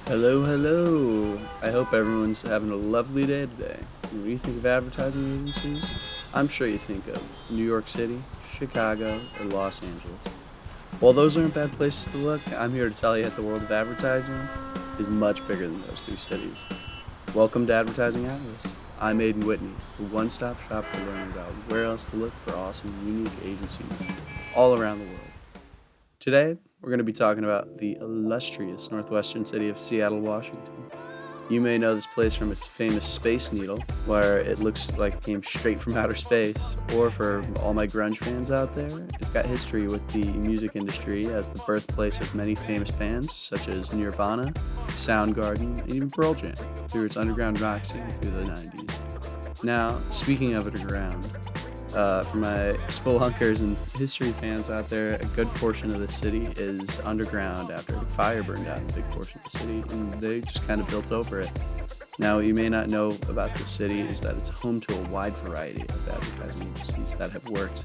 Hello, hello. I hope everyone's having a lovely day today. When you think of advertising agencies, I'm sure you think of New York City, Chicago, or Los Angeles. While those aren't bad places to look, I'm here to tell you that the world of advertising is much bigger than those three cities. Welcome to Advertising Atlas. I'm Aidan Whitney, the one-stop shop for learning about where else to look for awesome, unique agencies all around the world. Today, we're going to be talking about the illustrious northwestern city of Seattle, Washington. You may know this place from its famous Space Needle, where it looks like it came straight from outer space, or for all my grunge fans out there, it's got history with the music industry as the birthplace of many famous bands such as Nirvana, Soundgarden, and even Pearl Jam through its underground rock scene through the 90s. Now, speaking of underground, for my spelunkers and history fans out there, a good portion of the city is underground after a fire burned down a big portion of the city, and they just kind of built over it. Now, what you may not know about the city is that it's home to a wide variety of advertising agencies that have worked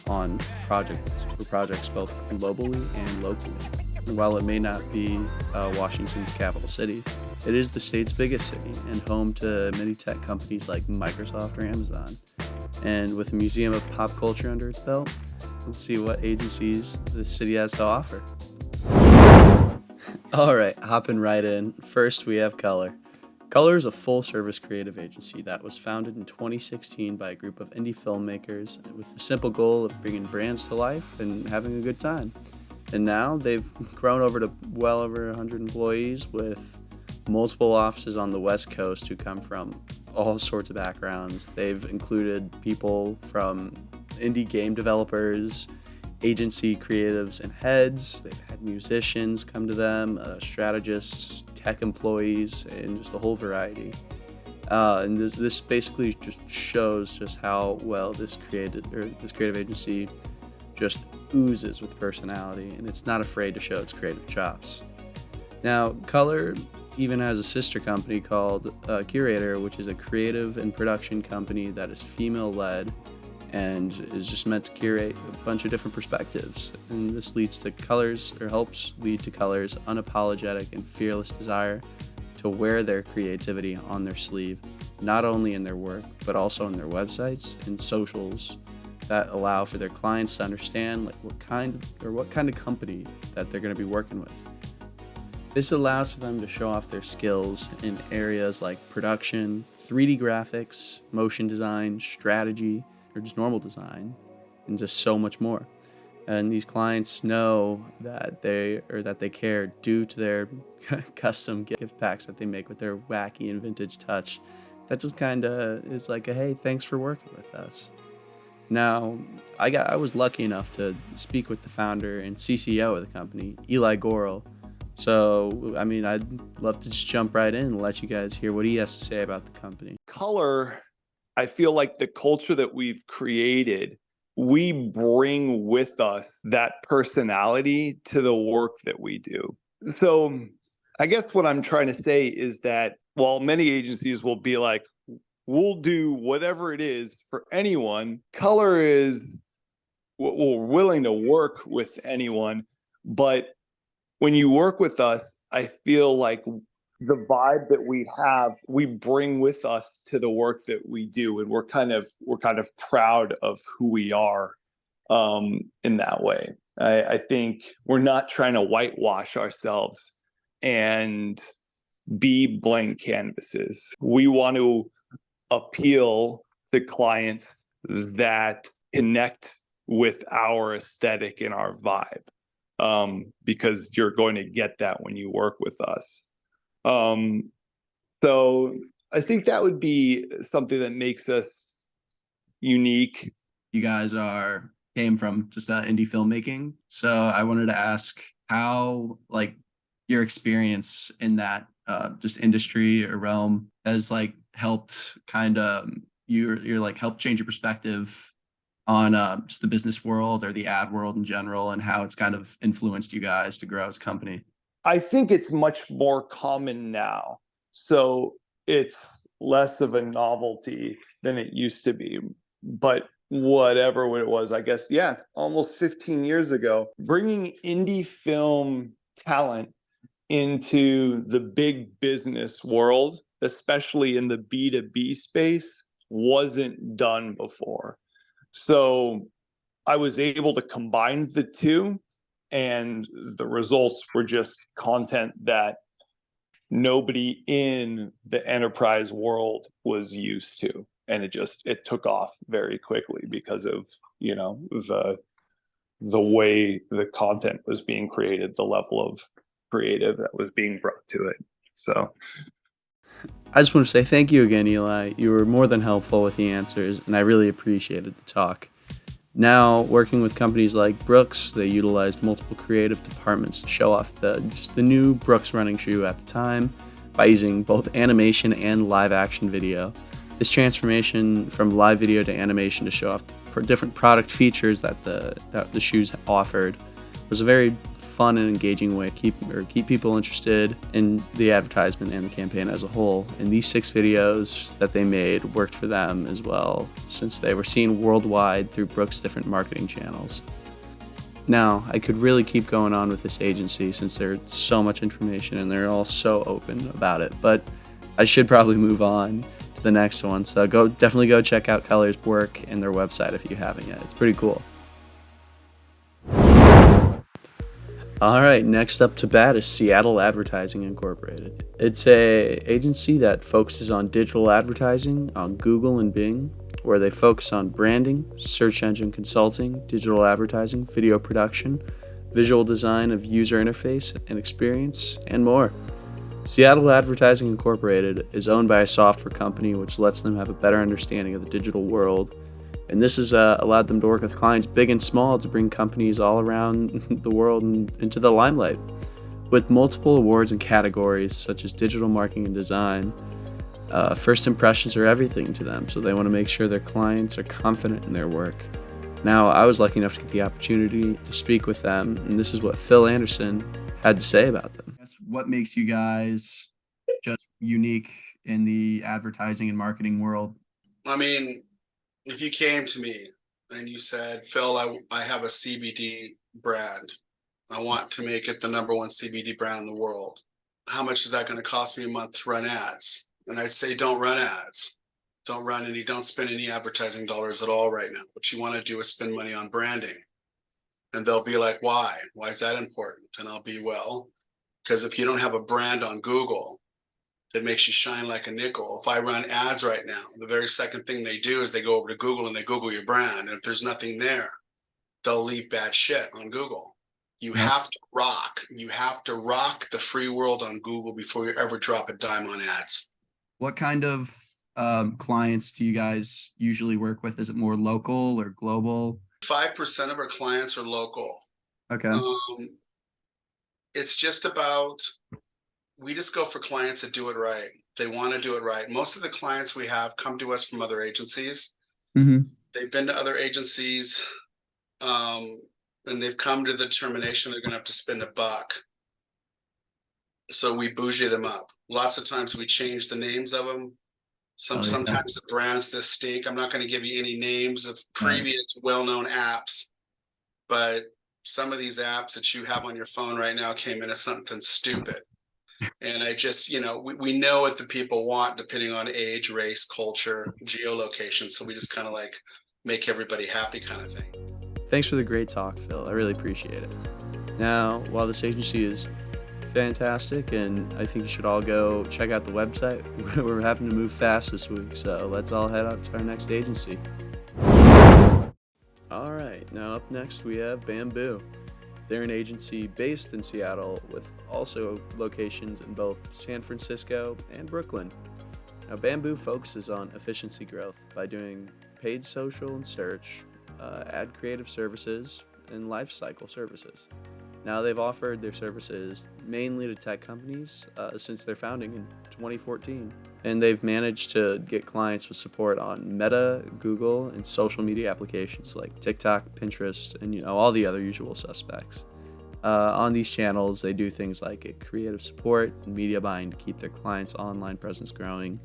on projects both globally and locally. And while it may not be Washington's capital city, it is the state's biggest city and home to many tech companies like Microsoft or Amazon. And with a museum of pop culture under its belt, let's see what agencies the city has to offer. All right, hopping right in. First, we have Color. Color is a full service creative agency that was founded in 2016 by a group of indie filmmakers with the simple goal of bringing brands to life and having a good time. And now they've grown over to well over 100 employees with multiple offices on the West Coast who come from all sorts of backgrounds. They've included people from indie game developers, agency creatives and heads. They've had musicians come to them, strategists, tech employees, and just a whole variety. And this basically just shows just how well this creative agency just oozes with personality, and it's not afraid to show its creative chops. Now, Color even has a sister company called Curator, which is a creative and production company that is female-led and is just meant to curate a bunch of different perspectives. And this leads to Color's, or helps lead to Color's unapologetic and fearless desire to wear their creativity on their sleeve, not only in their work, but also on their websites and socials that allow for their clients to understand like what kind of company that they're going to be working with. This allows for them to show off their skills in areas like production, 3D graphics, motion design, strategy, or just normal design, and just so much more. And these clients know that they care due to their custom gift packs that they make with their wacky and vintage touch. That just kind of is like a hey, thanks for working with us. Now, I was lucky enough to speak with the founder and CCO of the company, Eli Gorel. So, I mean, I'd love to just jump right in and let you guys hear what he has to say about the company. Color, I feel like the culture that we've created, we bring with us that personality to the work that we do. So I guess what I'm trying to say is that while many agencies will be like, we'll do whatever it is for anyone, Color is we're willing to work with anyone. But when you work with us, I feel like the vibe that we have, we bring with us to the work that we do, and we're kind of proud of who we are in that way. I think we're not trying to whitewash ourselves and be blank canvases. We want to appeal to clients that connect with our aesthetic and our vibe, because you're going to get that when you work with us. So I think that would be something that makes us unique. You guys came from just indie filmmaking, so I wanted to ask how like your experience in that just industry or realm has like helped kind of you're like helped change your perspective on just the business world or the ad world in general, and how it's kind of influenced you guys to grow as a company. I think it's much more common now. So it's less of a novelty than it used to be. But whatever it was, I guess, yeah, almost 15 years ago, bringing indie film talent into the big business world, especially in the B2B space, wasn't done before. So I was able to combine the two, and the results were just content that nobody in the enterprise world was used to. And it took off very quickly because of, the way the content was being created, the level of creative that was being brought to it. So I just want to say thank you again, Eli. You were more than helpful with the answers, and I really appreciated the talk. Now, working with companies like Brooks, they utilized multiple creative departments to show off the new Brooks running shoe at the time by using both animation and live action video. This transformation from live video to animation to show off different product features that the shoes offered was a very fun and engaging way to keep people interested in the advertisement and the campaign as a whole. And these 6 videos that they made worked for them as well, since they were seen worldwide through Brooks' different marketing channels. Now, I could really keep going on with this agency since there's so much information and they're all so open about it, but I should probably move on to the next one. So definitely go check out Color's work and their website if you haven't yet. It's pretty cool. All right, next up to bat is Seattle Advertising Incorporated. It's a agency that focuses on digital advertising on Google and Bing, where they focus on branding, search engine consulting, digital advertising, video production, visual design of user interface and experience, and more. Seattle Advertising Incorporated is owned by a software company which lets them have a better understanding of the digital world, and this has allowed them to work with clients big and small to bring companies all around the world into the limelight. With multiple awards and categories such as digital marketing and design, first impressions are everything to them, so they want to make sure their clients are confident in their work. Now, I was lucky enough to get the opportunity to speak with them, and this is what Phil Anderson had to say about them. What makes you guys just unique in the advertising and marketing world? I mean, if you came to me and you said, Phil, I have a CBD brand. I want to make it the #1 CBD brand in the world. How much is that going to cost me a month to run ads? And I'd say, don't run ads. Don't spend any advertising dollars at all right now. What you want to do is spend money on branding. And they'll be like, why? Why is that important? And I'll be, well, because if you don't have a brand on Google that makes you shine like a nickel, if I run ads right now, the very second thing they do is they go over to Google and they Google your brand. And if there's nothing there, they'll leave bad shit on Google. You have to rock. You have to rock the free world on Google before you ever drop a dime on ads. What kind of clients do you guys usually work with? Is it more local or global? 5% of our clients are local. Okay. It's just about, we just go for clients that do it right. They want to do it right. Most of the clients we have come to us from other agencies. Mm-hmm. They've been to other agencies, and they've come to the determination they're going to have to spend $1. So we bougie them up. Lots of times we change the names of them. Sometimes the brands that stink. I'm not going to give you any names of previous well-known apps, but some of these apps that you have on your phone right now came in as something stupid. And I just, we know what the people want depending on age, race, culture, geolocation. So we just kind of like make everybody happy kind of thing. Thanks for the great talk, Phil. I really appreciate it. Now, while this agency is fantastic, and I think you should all go check out the website, we're having to move fast this week, so let's all head out to our next agency. All right, now up next we have Bamboo. They're an agency based in Seattle with also locations in both San Francisco and Brooklyn. Now, Bamboo focuses on efficiency growth by doing paid social and search, ad creative services, and life cycle services. Now, they've offered their services mainly to tech companies since their founding in 2014, and they've managed to get clients with support on Meta, Google, and social media applications like TikTok, Pinterest, and all the other usual suspects. On these channels, they do things like creative support and media buying to keep their clients' online presence growing.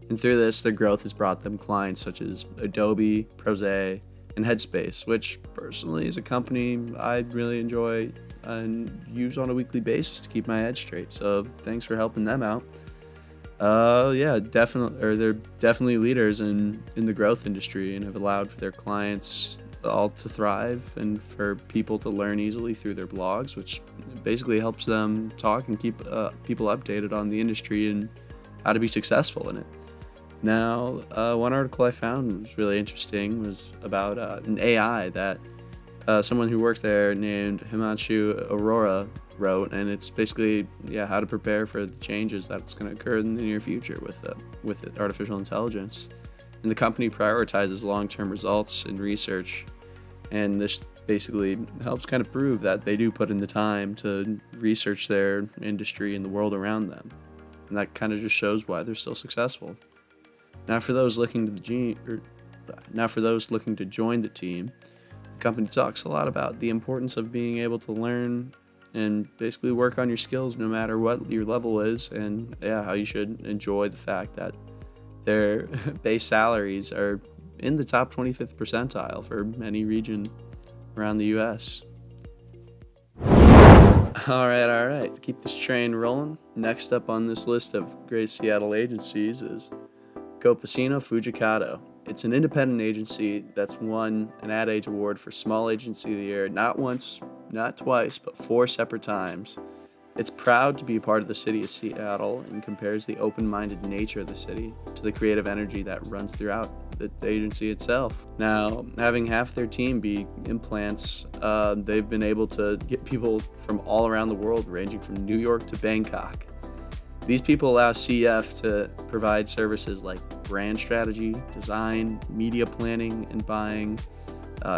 And through this, their growth has brought them clients such as Adobe, Prose, and Headspace, which personally is a company I really enjoy and use on a weekly basis to keep my head straight. So thanks for helping them out. Yeah, definitely, or they're definitely leaders in the growth industry and have allowed for their clients all to thrive and for people to learn easily through their blogs, which basically helps them talk and keep people updated on the industry and how to be successful in it. Now, one article I found was really interesting was about an AI that someone who worked there named Himanshu Aurora wrote, and it's basically how to prepare for the changes that's going to occur in the near future with artificial intelligence. And the company prioritizes long-term results in research, and this basically helps kind of prove that they do put in the time to research their industry and the world around them, and that kind of just shows why they're still successful. Now, for those looking to join the team, the company talks a lot about the importance of being able to learn and basically work on your skills no matter what your level is, and how you should enjoy the fact that their base salaries are in the top 25th percentile for any region around the US. All right. To keep this train rolling, next up on this list of great Seattle agencies is Copacino Fujikado. It's an independent agency that's won an Ad Age Award for Small Agency of the Year not once, not twice, but 4 separate times. It's proud to be a part of the city of Seattle and compares the open-minded nature of the city to the creative energy that runs throughout the agency itself. Now, having half their team be implants, they've been able to get people from all around the world, ranging from New York to Bangkok. These people allow CF to provide services like brand strategy, design, media planning and buying,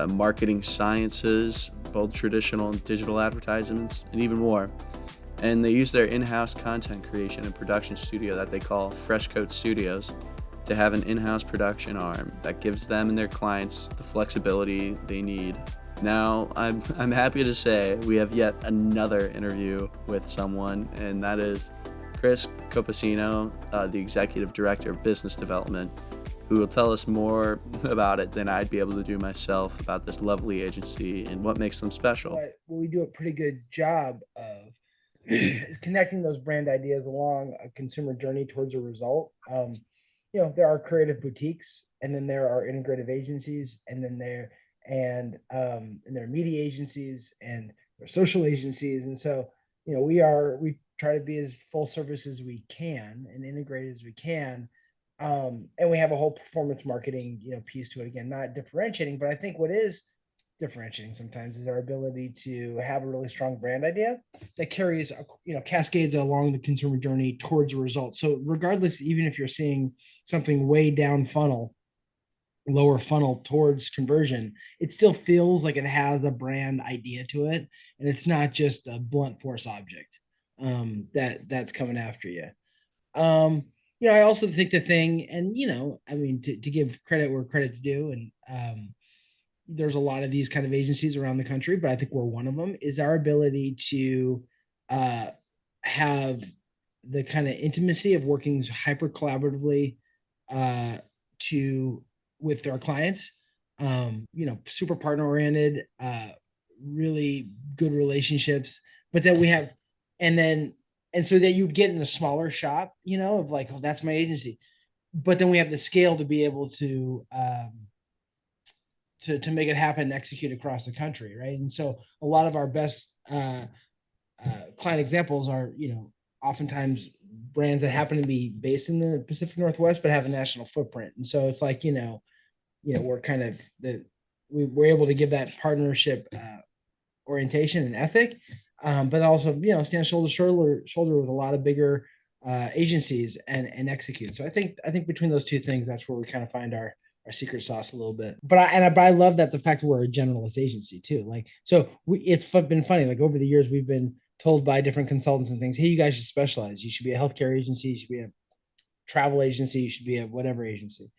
marketing sciences, both traditional and digital advertisements, and even more. And they use their in-house content creation and production studio that they call Fresh Coat Studios to have an in-house production arm that gives them and their clients the flexibility they need. Now, I'm happy to say we have yet another interview with someone, and that is Chris Copacino, the Executive Director of Business Development, who will tell us more about it than I'd be able to do myself about this lovely agency and what makes them special. But we do a pretty good job of is connecting those brand ideas along a consumer journey towards a result. There are creative boutiques, and then there are integrative agencies, and then there and there are media agencies, and there are social agencies, and so we try to be as full service as we can and integrated as we can. And we have a whole performance marketing piece to it. Again, not differentiating, but I think what is differentiating sometimes is our ability to have a really strong brand idea that carries cascades along the consumer journey towards a result. So regardless, even if you're seeing something way down funnel, lower funnel towards conversion, it still feels like it has a brand idea to it, and it's not just a blunt force object that's coming after you. I also think the thing, and to give credit where credit's due, and there's a lot of these kind of agencies around the country, but I think we're one of them, is our ability to have the kind of intimacy of working hyper collaboratively with our clients, super partner oriented, really good relationships, but then we have, and so that you get in a smaller shop, of like, oh, that's my agency. But then we have the scale to be able to make it happen and execute across the country, right? And so a lot of our best client examples are, oftentimes brands that happen to be based in the Pacific Northwest but have a national footprint. And so it's like, we're kind of we're able to give that partnership orientation and ethic, but also stand shoulder to shoulder with a lot of bigger agencies and execute. So I think between those two things, that's where we kind of find our secret sauce a little bit. But I love that the fact that we're a generalist agency too. Like, so it's been funny. Like over the years, we've been told by different consultants and things, hey, you guys should specialize. You should be a healthcare agency. You should be a travel agency. You should be a whatever agency.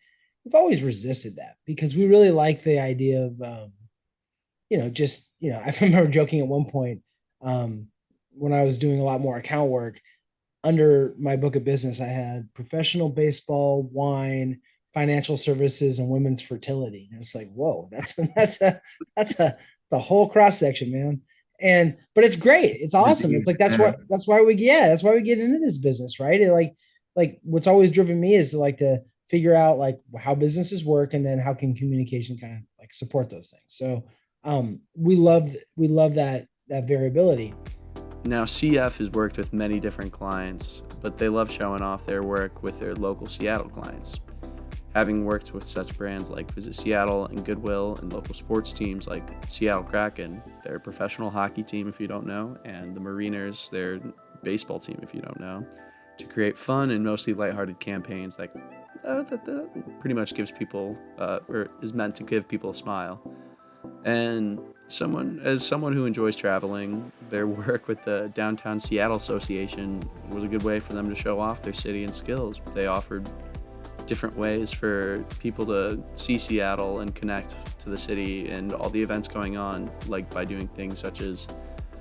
We've always resisted that because we really like the idea of, I remember joking at one point when I was doing a lot more account work. Under my book of business, I had professional baseball, wine, financial services, and women's fertility. And it's like, whoa, that's the whole cross section, man. But it's great. It's awesome. It's like that's why we get into this business, right? And like what's always driven me is to figure out like how businesses work and then how can communication kind of like support those things. So we love that variability. Now, CF has worked with many different clients, but they love showing off their work with their local Seattle clients. Having worked with such brands like Visit Seattle and Goodwill and local sports teams like Seattle Kraken, their professional hockey team if you don't know, and the Mariners, their baseball team if you don't know, to create fun and mostly lighthearted campaigns that pretty much gives people, or is meant to give people a smile. And as someone who enjoys traveling, their work with the Downtown Seattle Association was a good way for them to show off their city and skills. They offered different ways for people to see Seattle and connect to the city and all the events going on, like by doing things such as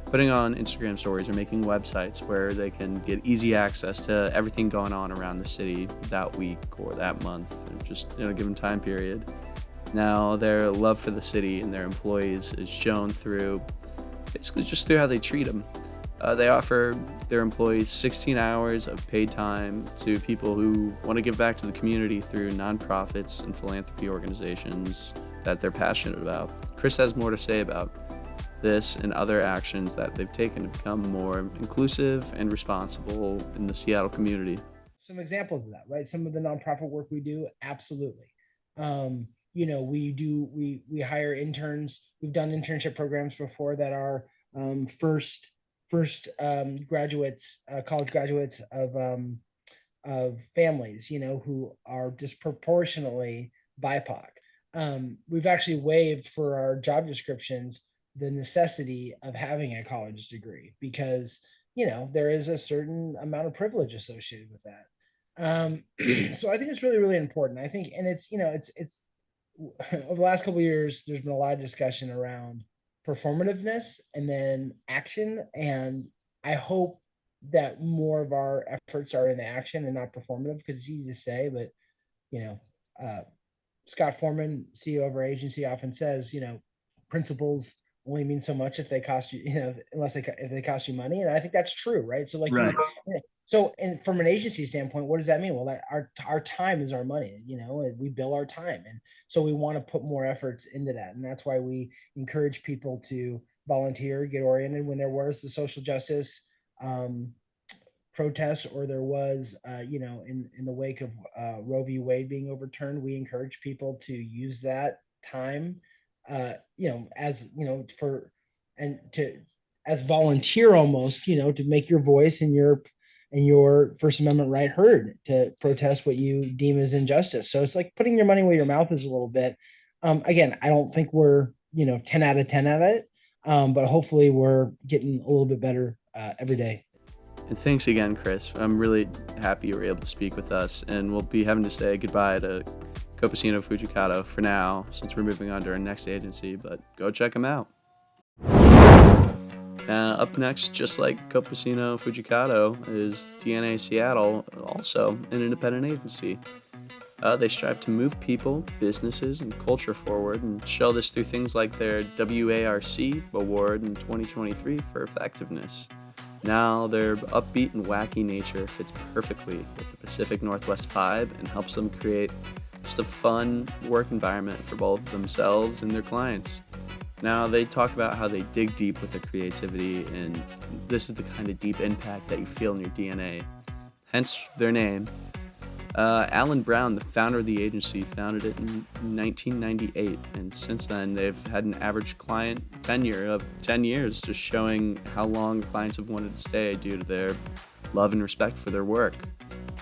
putting on Instagram stories or making websites where they can get easy access to everything going on around the city that week or that month, or just in a given time period. Now, their love for the city and their employees is shown through basically just through how they treat them. They offer their employees 16 hours of paid time to people who want to give back to the community through nonprofits and philanthropy organizations that they're passionate about. Chris has more to say about this and other actions that they've taken to become more inclusive and responsible in the Seattle community. Some examples of that, right? Some of the nonprofit work we do, absolutely. We hire interns. We've done internship programs before that are first graduates, college graduates of families, who are disproportionately BIPOC. We've actually waived for our job descriptions the necessity of having a college degree because there is a certain amount of privilege associated with that. So I think it's really, really important. I think, and it's over the last couple of years, there's been a lot of discussion around performativeness and then action. And I hope that more of our efforts are in the action and not performative, because it's easy to say, but Scott Foreman, CEO of our agency, often says, principles only mean so much if they cost you, if they cost you money. And I think that's true, right? So Right. And from an agency standpoint, what does that mean? Well, that our time is our money, and we bill our time. And so we want to put more efforts into that. And that's why we encourage people to volunteer, get oriented. When there was the social justice protests, or there was, in the wake of Roe v. Wade being overturned, we encourage people to use that time, as volunteer almost, to make your voice and your First Amendment right heard, to protest what you deem as injustice. So it's like putting your money where your mouth is a little bit. Again, I don't think we're 10 out of 10 at it, but hopefully we're getting a little bit better every day. And thanks again, Chris. I'm really happy you were able to speak with us, and we'll be having to say goodbye to Copacino Fujikato for now, since we're moving on to our next agency, but go check them out. Up next, just like Copacino Fujikato, is DNA Seattle, also an independent agency. They strive to move people, businesses, and culture forward, and show this through things like their WARC award in 2023 for effectiveness. Now, their upbeat and wacky nature fits perfectly with the Pacific Northwest vibe and helps them create just a fun work environment for both themselves and their clients. Now, they talk about how they dig deep with their creativity, and this is the kind of deep impact that you feel in your DNA, hence their name. Alan Brown, the founder of the agency, founded it in 1998, and since then they've had an average client tenure of 10 years, just showing how long clients have wanted to stay due to their love and respect for their work.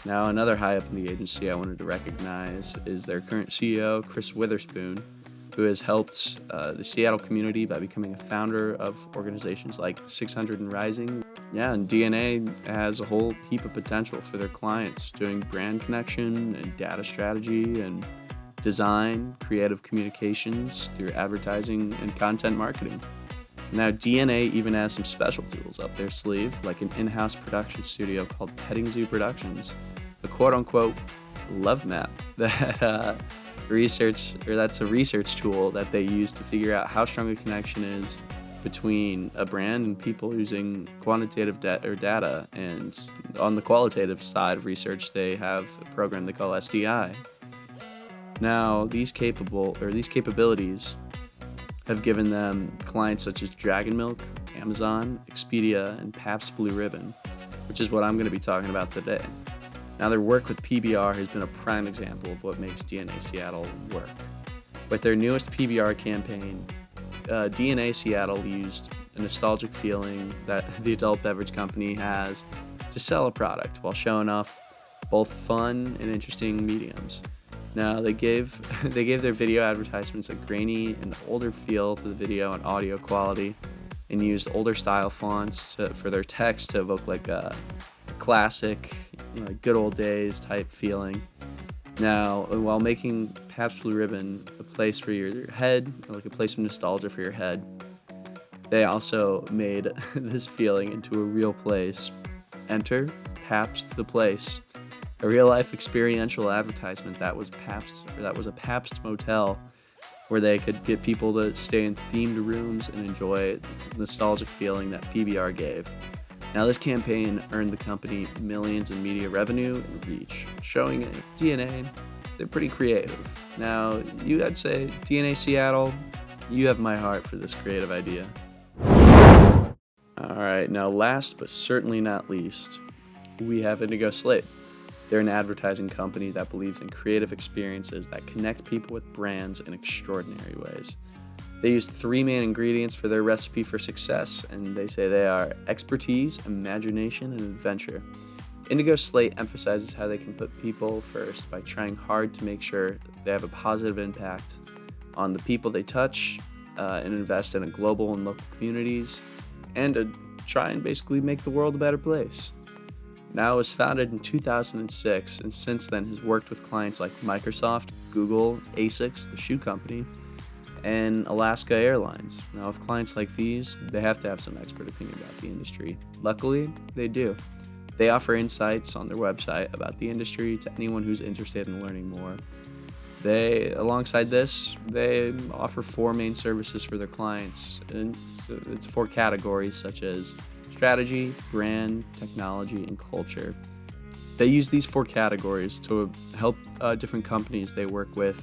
Now, another high up in the agency I wanted to recognize is their current CEO, Chris Witherspoon, who has helped the Seattle community by becoming a founder of organizations like 600 and Rising. Yeah, and DNA has a whole heap of potential for their clients, doing brand connection and data strategy and design, creative communications through advertising and content marketing. Now, DNA even has some special tools up their sleeve, like an in-house production studio called Petting Zoo Productions, a quote-unquote love map that's a research tool that they use to figure out how strong a connection is between a brand and people using quantitative data. And on the qualitative side of research, they have a program they call SDI. Now, these capabilities have given them clients such as Dragon Milk, Amazon, Expedia, and Pabst Blue Ribbon, which is what I'm going to be talking about today. Now, their work with PBR has been a prime example of what makes DNA Seattle work. With their newest PBR campaign, DNA Seattle used a nostalgic feeling that the adult beverage company has to sell a product while showing off both fun and interesting mediums. Now, they gave their video advertisements a grainy and older feel to the video and audio quality, and used older style fonts for their text to evoke like a classic, good old days type feeling. Now, while making Pabst Blue Ribbon a place for your head, like a place of nostalgia for your head, they also made this feeling into a real place. Enter Pabst the Place, a real-life experiential advertisement that was a Pabst motel, where they could get people to stay in themed rooms and enjoy the nostalgic feeling that PBR gave. Now, this campaign earned the company millions in media revenue and reach, showing DNA they're pretty creative. Now, I'd say DNA Seattle, you have my heart for this creative idea. All right, now last but certainly not least, we have Indigo Slate. They're an advertising company that believes in creative experiences that connect people with brands in extraordinary ways. They use 3 main ingredients for their recipe for success, and they say they are expertise, imagination, and adventure. Indigo Slate emphasizes how they can put people first by trying hard to make sure they have a positive impact on the people they touch, and invest in a global and local communities, and to try and basically make the world a better place. Now, it was founded in 2006, and since then has worked with clients like Microsoft, Google, ASICS, the shoe company, and Alaska Airlines. Now, with clients like these, they have to have some expert opinion about the industry. Luckily, they do. They offer insights on their website about the industry to anyone who's interested in learning more. Alongside this, they offer 4 main services for their clients, and it's 4 categories such as strategy, brand, technology, and culture. They use these 4 categories to help different companies they work with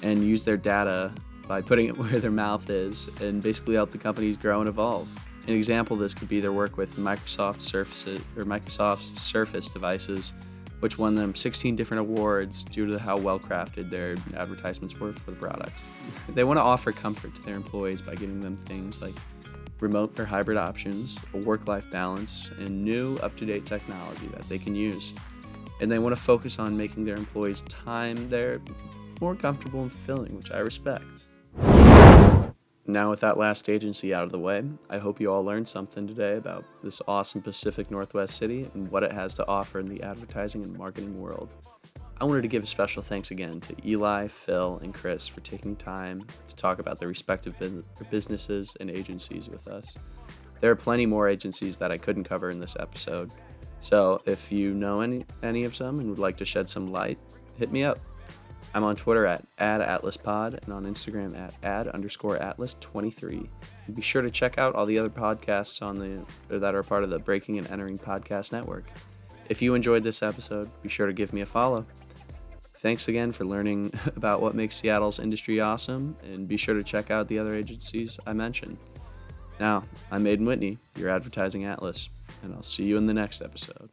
and use their data by putting it where their mouth is and basically help the companies grow and evolve. An example of this could be their work with Microsoft's Surface devices, which won them 16 different awards due to how well crafted their advertisements were for the products. They want to offer comfort to their employees by giving them things like remote or hybrid options, a work-life balance, and new up-to-date technology that they can use. And they want to focus on making their employees' time there more comfortable and fulfilling, which I respect. Now, with that last agency out of the way, I hope you all learned something today about this awesome Pacific Northwest city and what it has to offer in the advertising and marketing world. I wanted to give a special thanks again to Eli, Phil, and Chris for taking time to talk about their respective businesses and agencies with us. There are plenty more agencies that I couldn't cover in this episode, so if you know any of them and would like to shed some light, hit me up. I'm on Twitter at @AtlasPod and on Instagram at @_Atlas23. And be sure to check out all the other podcasts that are part of the Breaking and Entering Podcast Network. If you enjoyed this episode, be sure to give me a follow. Thanks again for learning about what makes Seattle's industry awesome, and be sure to check out the other agencies I mentioned. Now, I'm Aidan Whitney, your advertising atlas, and I'll see you in the next episode.